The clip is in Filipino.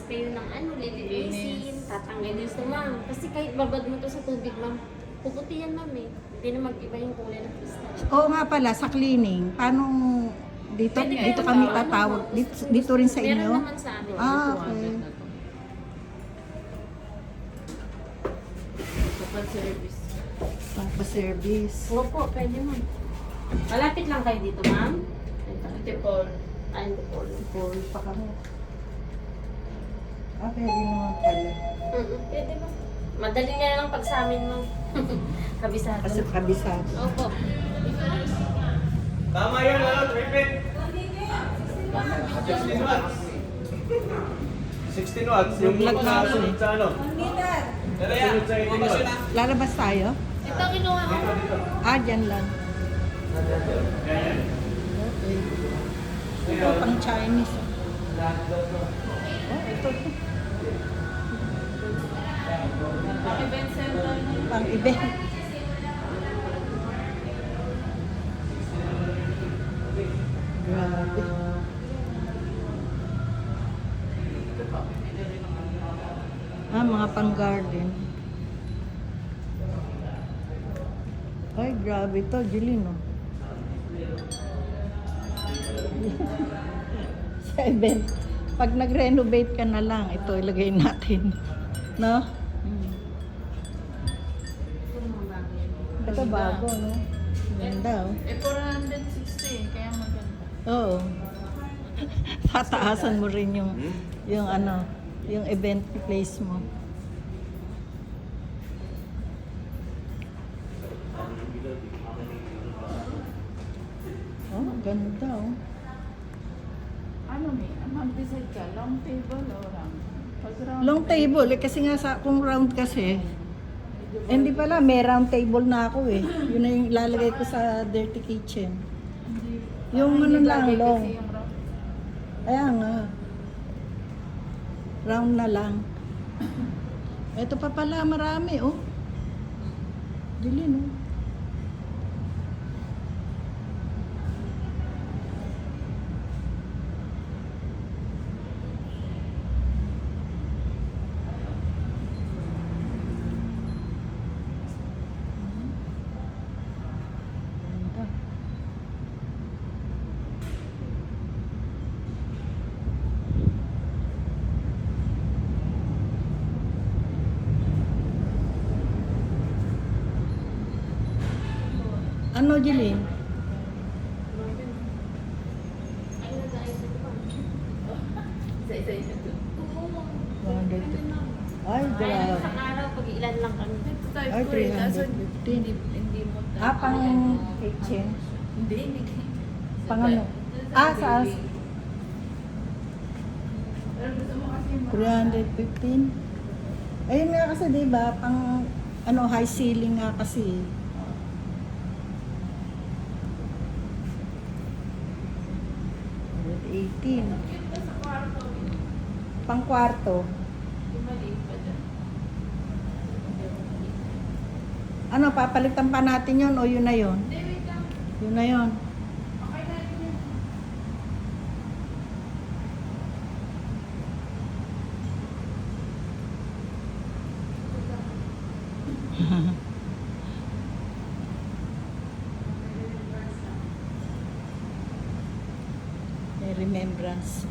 kayo ng ano, lilinisin, tatanggalin sa ma'am. Kasi kahit babad mo to sa tubig, ma'am, puputi yan, ma'am eh. Hindi na mag-iba yung kulay ng pistache. Oo nga pala, sa cleaning, paano dito, Pwede dito kayo kami mag- tatawag? ano, Dito rin sa inyo? Meron naman sa amin. Ah, okay. Kapag service. Pang-service. Opo, pwede ma'am. Malapit lang kayo dito, ma'am. Antipol. Antipol. Full pa kami. Ah, pwede naman pala. Pwede ma'am. Madali na lang pag sa amin, ma'am. Kabisado. Kasi kabisado. Opo. Tama yan, ano, tripit. 16 watts. 16 watts. Yung Vlog na ako sunod eh. sa ano? Sunod sa 18 watts. Lalabas tayo? Ito kinuha ko. Ah, dyan lang. Ganyan. Okay. Ito pang Chinese. Oh, ito. Event center. Pang event. Grabe. Ah, mga pang garden. Ay, grabe to, Julino. Sa event. Pag nag-renovate ka na lang, ito ilagay natin. No? Ito bago, no? Ganda, oh. Eh, 460, kaya maganda. Oo. Tataasan mo rin yung ano, yung event place mo. Oh, ganda, oh. Ano may, mag-decide ka, long table o round? Pag round Long table, eh, kasi nga kung round kasi, hindi pala, may round table na ako eh. Yun na yung lalagay ko sa dirty kitchen. Yung ano hindi lang, lagi long. kasi yung round. Ayan nga. Round na lang. Ito pa pala, marami, oh. Dilin, oh. Ganda. Ano, Jilin? Isa-isa yun. 100. Ay, Ay, grabe. sa araw, pag ilan lang kami. Ito type Ay, ko eh, kaso 350. hindi mo type. Ah, pang kitchen? Hindi. Pang ano? Ah, sa Pero gusto mo kasi 315. Ayun nga kasi, di ba, pang ano, high ceiling nga kasi. 118. Pang kwarto. maliit pa dyan. Ano, papalitan pa natin yon o yun na yun? Hindi, wait lang. Yun na yun. Okay na yun. May remembrance.